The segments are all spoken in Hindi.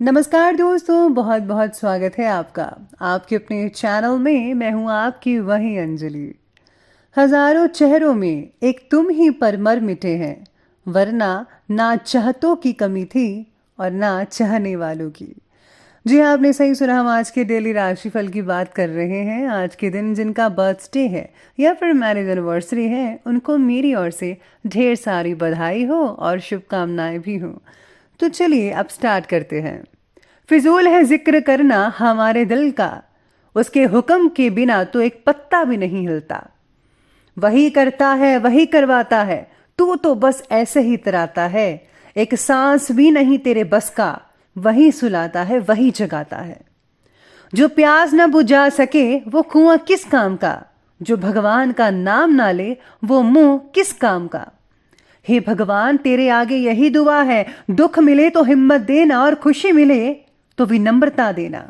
नमस्कार दोस्तों, बहुत बहुत स्वागत है आपका आपके अपने चैनल में। मैं हूं आपकी वही अंजलि। हजारों चेहरों में एक तुम ही पर मर मिटे हैं, वरना ना चाहतों की कमी थी और ना चाहने वालों की। जी हाँ, आपने सही सुना। हम आज के डेली राशिफल की बात कर रहे हैं। आज के दिन जिनका बर्थडे है या फिर मैरिज एनिवर्सरी है, उनको मेरी ओर से ढेर सारी बधाई हो और शुभकामनाएं भी हो। तो चलिए अब स्टार्ट करते हैं। फिजूल है जिक्र करना हमारे दिल का, उसके हुक्म के बिना तो एक पत्ता भी नहीं हिलता। वही करता है वही करवाता है, तू तो बस ऐसे ही तराता है। एक सांस भी नहीं तेरे बस का, वही सुलाता है वही जगाता है। जो प्यास न बुझा सके वो कुआं किस काम का, जो भगवान का नाम ना ले वो मुंह किस काम का। हे भगवान, तेरे आगे यही दुआ है, दुख मिले तो हिम्मत देना और खुशी मिले तो विनम्रता देना।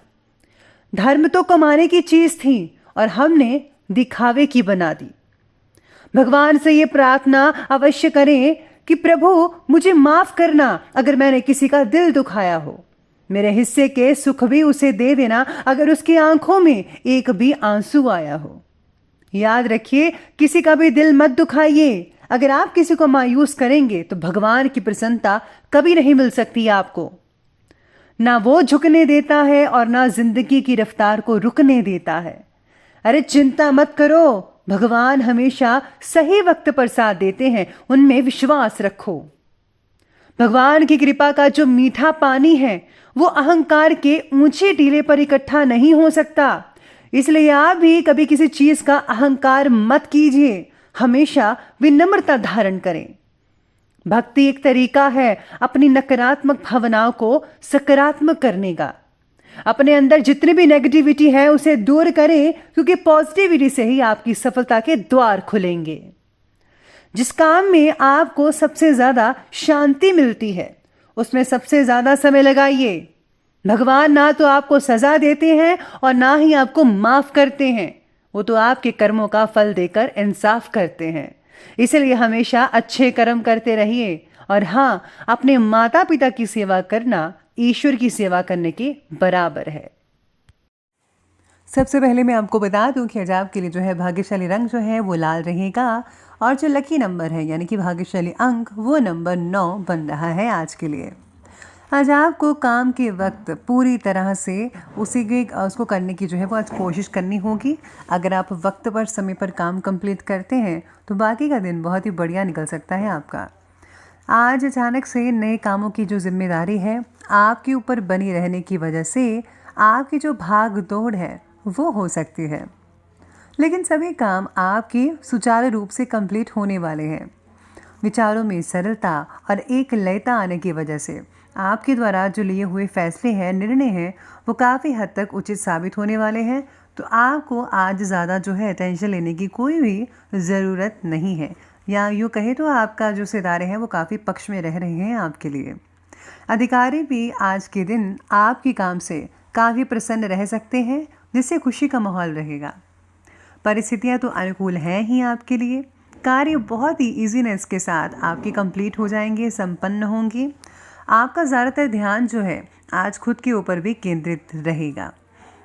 धर्म तो कमाने की चीज थी और हमने दिखावे की बना दी। भगवान से ये प्रार्थना अवश्य करें कि प्रभु मुझे माफ करना अगर मैंने किसी का दिल दुखाया हो। मेरे हिस्से के सुख भी उसे दे देना अगर उसकी आंखों में एक भी आंसू आया हो। याद रखिए, किसी का भी दिल मत दुखाइए। अगर आप किसी को मायूस करेंगे तो भगवान की प्रसन्नता कभी नहीं मिल सकती आपको। ना वो झुकने देता है और ना जिंदगी की रफ्तार को रुकने देता है। अरे चिंता मत करो, भगवान हमेशा सही वक्त पर साथ देते हैं, उनमें विश्वास रखो। भगवान की कृपा का जो मीठा पानी है वो अहंकार के ऊंचे टीले पर इकट्ठा नहीं हो सकता। इसलिए आप भी कभी किसी चीज का अहंकार मत कीजिए, हमेशा विनम्रता धारण करें। भक्ति एक तरीका है अपनी नकारात्मक भावनाओं को सकारात्मक करने का। अपने अंदर जितनी भी नेगेटिविटी है उसे दूर करें, क्योंकि पॉजिटिविटी से ही आपकी सफलता के द्वार खुलेंगे। जिस काम में आपको सबसे ज्यादा शांति मिलती है उसमें सबसे ज्यादा समय लगाइए। भगवान ना तो आपको सजा देते हैं और ना ही आपको माफ करते हैं, वो तो आपके कर्मों का फल देकर इंसाफ करते हैं। इसलिए हमेशा अच्छे कर्म करते रहिए। और हाँ, अपने माता पिता की सेवा करना ईश्वर की सेवा करने के बराबर है। सबसे पहले मैं आपको बता दूं कि आज आपके लिए जो है भाग्यशाली रंग जो है वो लाल रहेगा, और जो लकी नंबर है यानी कि भाग्यशाली अंक वो नंबर 9 बन रहा है आज के लिए। आज आपको काम के वक्त पूरी तरह से उसको करने की जो है वो आज कोशिश करनी होगी। अगर आप वक्त पर समय पर काम कंप्लीट करते हैं तो बाकी का दिन बहुत ही बढ़िया निकल सकता है आपका। आज अचानक से नए कामों की जो जिम्मेदारी है आपके ऊपर बनी रहने की वजह से आपकी जो भाग दौड़ है वो हो सकती है, लेकिन सभी काम आपके सुचारू रूप से कंप्लीट होने वाले हैं। विचारों में सरलता और एक लयता आने की वजह से आपके द्वारा जो लिए हुए फैसले हैं, निर्णय हैं, वो काफ़ी हद तक उचित साबित होने वाले हैं। तो आपको आज ज़्यादा जो है टेंशन लेने की कोई भी ज़रूरत नहीं है, या यूँ कहे तो आपका जो सितारे हैं वो काफ़ी पक्ष में रह रहे हैं आपके लिए। अधिकारी भी आज के दिन आपके काम से काफ़ी प्रसन्न रह सकते हैं, जिससे खुशी का माहौल रहेगा। परिस्थितियाँ तो अनुकूल हैं ही आपके लिए। कार्य बहुत ही ईजीनेस के साथ आपके कंप्लीट हो जाएंगे, संपन्न होंगे। आपका ज़्यादातर ध्यान जो है आज खुद के ऊपर भी केंद्रित रहेगा।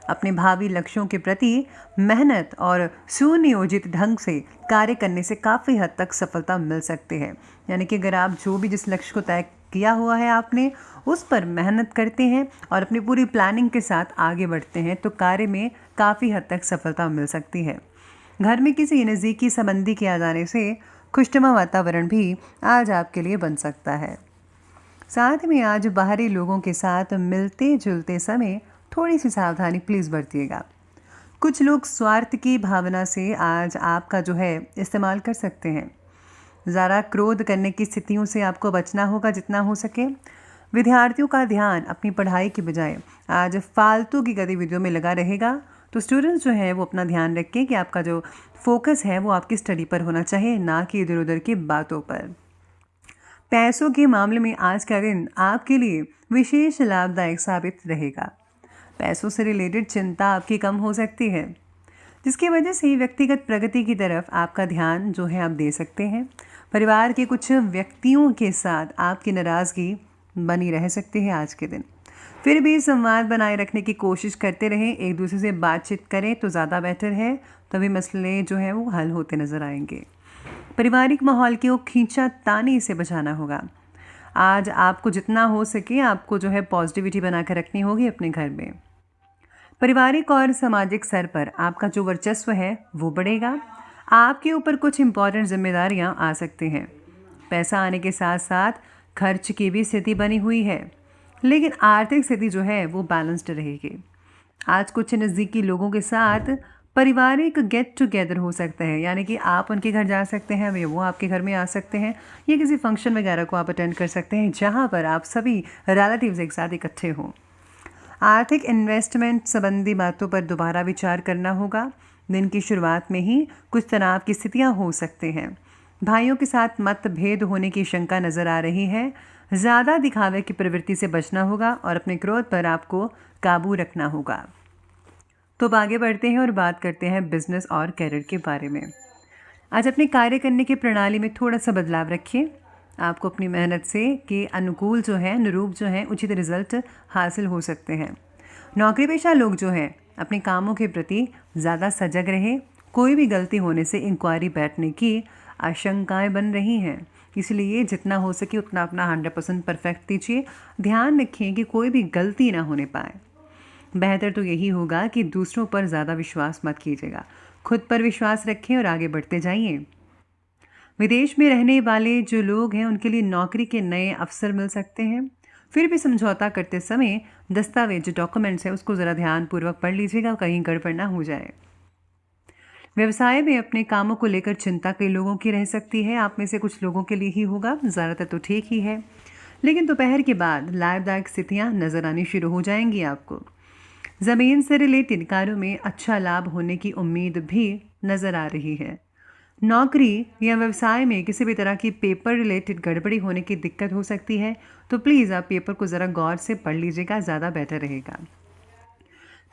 अपने भावी लक्ष्यों के प्रति मेहनत और सुनियोजित ढंग से कार्य करने से काफ़ी हद तक सफलता मिल सकती है। यानी कि अगर आप जो भी जिस लक्ष्य को तय किया हुआ है आपने उस पर मेहनत करते हैं और अपनी पूरी प्लानिंग के साथ आगे बढ़ते हैं तो कार्य में काफ़ी हद तक सफलता मिल सकती है। घर में किसी नज़दीकी संबंधी के आ जाने से खुशनुमा वातावरण भी आज आपके लिए बन सकता है। साथ में आज बाहरी लोगों के साथ मिलते जुलते समय थोड़ी सी सावधानी प्लीज़ बरतिएगा। कुछ लोग स्वार्थ की भावना से आज आपका जो है इस्तेमाल कर सकते हैं। ज़रा क्रोध करने की स्थितियों से आपको बचना होगा जितना हो सके। विद्यार्थियों का ध्यान अपनी पढ़ाई की बजाय आज फालतू की गतिविधियों में लगा रहेगा। तो स्टूडेंट्स जो है वो अपना ध्यान रखें कि आपका जो फोकस है वो आपकी स्टडी पर होना चाहिए, ना कि इधर उधर की बातों पर। पैसों के मामले में आज का दिन आपके लिए विशेष लाभदायक साबित रहेगा। पैसों से रिलेटेड चिंता आपकी कम हो सकती है, जिसकी वजह से व्यक्तिगत प्रगति की तरफ आपका ध्यान जो है आप दे सकते हैं। परिवार के कुछ व्यक्तियों के साथ आपकी नाराज़गी बनी रह सकती है आज के दिन। फिर भी संवाद बनाए रखने की कोशिश करते रहें, एक दूसरे से बातचीत करें तो ज़्यादा बेटर है, तभी मसले जो है वो हल होते नज़र आएंगे। पारिवारिक माहौल को खींचातानी से बचाना होगा। आज आपको जितना हो सके आपको जो है पॉजिटिविटी बना कर रखनी होगी अपने घर में। पारिवारिक और सामाजिक स्तर पर आपका जो वर्चस्व है वो बढ़ेगा। आपके ऊपर कुछ इम्पॉर्टेंट जिम्मेदारियां आ सकती हैं। पैसा आने के साथ साथ खर्च की भी स्थिति बनी हुई है, लेकिन आर्थिक स्थिति जो है वो बैलेंस्ड रहेगी। आज कुछ नज़दीकी लोगों के साथ पारिवारिक गेट टुगेदर हो सकता है, यानी कि आप उनके घर जा सकते हैं या वो आपके घर में आ सकते हैं, या किसी फंक्शन वगैरह को आप अटेंड कर सकते हैं जहाँ पर आप सभी रिलेटिव्स एक साथ इकट्ठे हों। आर्थिक इन्वेस्टमेंट संबंधी बातों पर दोबारा विचार करना होगा। दिन की शुरुआत में ही कुछ तनाव की स्थितियाँ हो सकते हैं। भाइयों के साथ मतभेद होने की शंका नज़र आ रही है। ज़्यादा दिखावे की प्रवृत्ति से बचना होगा और अपने क्रोध पर आपको काबू रखना होगा। तो अब आगे बढ़ते हैं और बात करते हैं बिजनेस और करियर के बारे में। आज अपने कार्य करने की प्रणाली में थोड़ा सा बदलाव रखिए। आपको अपनी मेहनत से के अनुकूल जो है अनुरूप जो है उचित रिजल्ट हासिल हो सकते हैं। नौकरी पेशा लोग जो हैं अपने कामों के प्रति ज़्यादा सजग रहे। कोई भी गलती होने से इंक्वायरी बैठने की आशंकाएं बन रही हैं, इसलिए जितना हो सके उतना अपना 100% परफेक्ट दीजिए। ध्यान रखें कि कोई भी गलती ना होने पाए। बेहतर तो यही होगा कि दूसरों पर ज़्यादा विश्वास मत कीजिएगा, खुद पर विश्वास रखें और आगे बढ़ते जाइए। विदेश में रहने वाले जो लोग हैं उनके लिए नौकरी के नए अवसर मिल सकते हैं। फिर भी समझौता करते समय दस्तावेज जो डॉक्यूमेंट्स हैं उसको ज़रा ध्यानपूर्वक पढ़ लीजिएगा, कहीं गड़बड़ ना हो जाए। व्यवसाय में अपने कामों को लेकर चिंता कई लोगों की रह सकती है। आप में से कुछ लोगों के लिए ही होगा, ज़्यादातर तो ठीक ही है, लेकिन दोपहर के बाद लाभदायक स्थितियाँ नज़र आनी शुरू हो जाएंगी। आपको ज़मीन से रिलेटेड कार्यों में अच्छा लाभ होने की उम्मीद भी नज़र आ रही है। नौकरी या व्यवसाय में किसी भी तरह की पेपर रिलेटेड गड़बड़ी होने की दिक्कत हो सकती है, तो प्लीज़ आप पेपर को ज़रा गौर से पढ़ लीजिएगा, ज़्यादा बेटर रहेगा।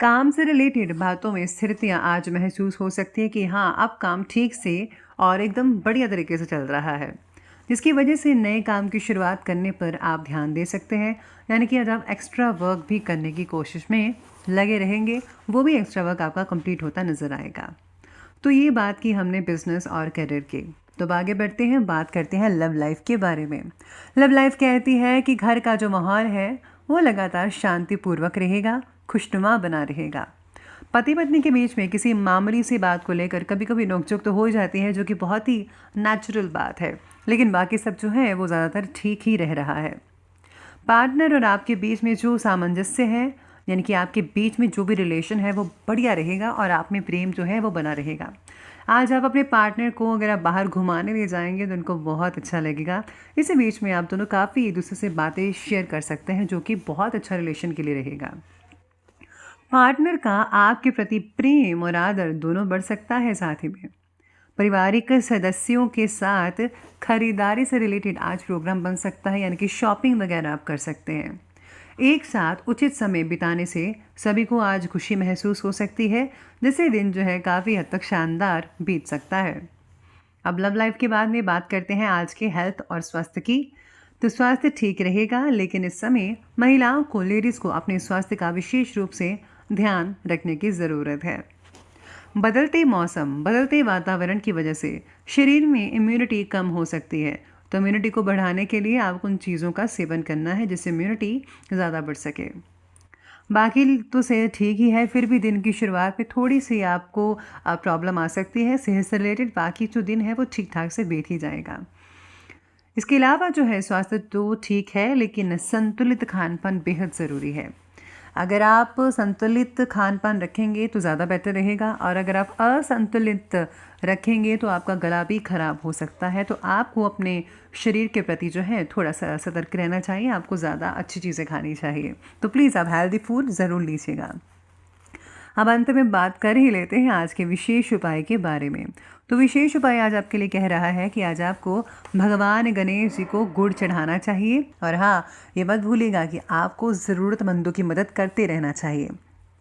काम से रिलेटेड बातों में स्थिरतियाँ आज महसूस हो सकती है कि हाँ, अब काम ठीक से और एकदम बढ़िया तरीके से चल रहा है, जिसकी वजह से नए काम की शुरुआत करने पर आप ध्यान दे सकते हैं। यानी कि आज आप एक्स्ट्रा वर्क भी करने की कोशिश में लगे रहेंगे, वो भी एक्स्ट्रा वर्क आपका कंप्लीट होता नज़र आएगा। तो ये बात की हमने बिजनेस और करियर की। तो आगे बढ़ते हैं, बात करते हैं लव लाइफ के बारे में। लव लाइफ कहती है कि घर का जो माहौल है वो लगातार शांतिपूर्वक रहेगा, खुशनुमा बना रहेगा। पति पत्नी के बीच में किसी मामूली सी बात को लेकर कभी कभी नोकझोंक तो हो जाती है, जो कि बहुत ही नेचुरल बात है, लेकिन बाकी सब जो है वो ज़्यादातर ठीक ही रह रहा है। पार्टनर और आपके बीच में जो सामंजस्य है, यानी कि आपके बीच में जो भी रिलेशन है वो बढ़िया रहेगा और आप में प्रेम जो है वो बना रहेगा। आज आप अपने पार्टनर को अगर आप बाहर घुमाने ले जाएंगे तो उनको बहुत अच्छा लगेगा। इसी बीच में आप दोनों काफ़ी एक दूसरे से बातें शेयर कर सकते हैं, जो कि बहुत अच्छा रिलेशन के लिए रहेगा। पार्टनर का आपके प्रति प्रेम और आदर दोनों बढ़ सकता है। साथ ही में पारिवारिक सदस्यों के साथ खरीदारी से रिलेटेड आज प्रोग्राम बन सकता है, यानी कि शॉपिंग वगैरह आप कर सकते हैं। एक साथ उचित समय बिताने से सभी को आज खुशी महसूस हो सकती है, जिससे दिन जो है काफ़ी हद तक शानदार बीत सकता है। अब लव लाइफ के बाद में बात करते हैं आज के हेल्थ और स्वास्थ्य की। तो स्वास्थ्य ठीक रहेगा, लेकिन इस समय महिलाओं को, लेडीज़ को अपने स्वास्थ्य का विशेष रूप से ध्यान रखने की ज़रूरत है। बदलते मौसम, बदलते वातावरण की वजह से शरीर में इम्यूनिटी कम हो सकती है, तो इम्यूनिटी को बढ़ाने के लिए आपको उन चीज़ों का सेवन करना है जिससे इम्यूनिटी ज़्यादा बढ़ सके। बाकी तो सेहत ठीक ही है, फिर भी दिन की शुरुआत में थोड़ी सी आपको प्रॉब्लम आ सकती है सेहत से रिलेटेड। बाकी जो दिन है वो ठीक ठाक से बीत ही जाएगा। इसके अलावा जो है स्वास्थ्य तो ठीक है, लेकिन संतुलित खान पान बेहद ज़रूरी है। अगर आप संतुलित खान पान रखेंगे तो ज़्यादा बेटर रहेगा, और अगर आप असंतुलित रखेंगे तो आपका गला भी ख़राब हो सकता है। तो आपको अपने शरीर के प्रति जो है थोड़ा सा सतर्क रहना चाहिए, आपको ज़्यादा अच्छी चीज़ें खानी चाहिए। तो प्लीज़ आप हेल्दी फूड ज़रूर लीजिएगा। अब अंत में बात कर ही लेते हैं आज के विशेष उपाय के बारे में। तो विशेष उपाय आज आपके लिए कह रहा है कि आज आपको भगवान गणेश जी को गुड़ चढ़ाना चाहिए, और हाँ, ये मत भूलिएगा कि आपको ज़रूरतमंदों की मदद करते रहना चाहिए।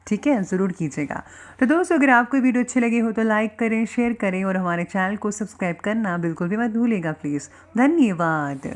ठीक है, ज़रूर कीजिएगा। तो दोस्तों, अगर आपको वीडियो अच्छी लगी हो तो लाइक करें, शेयर करें और हमारे चैनल को सब्सक्राइब करना बिल्कुल भी मत भूलिएगा प्लीज़। धन्यवाद।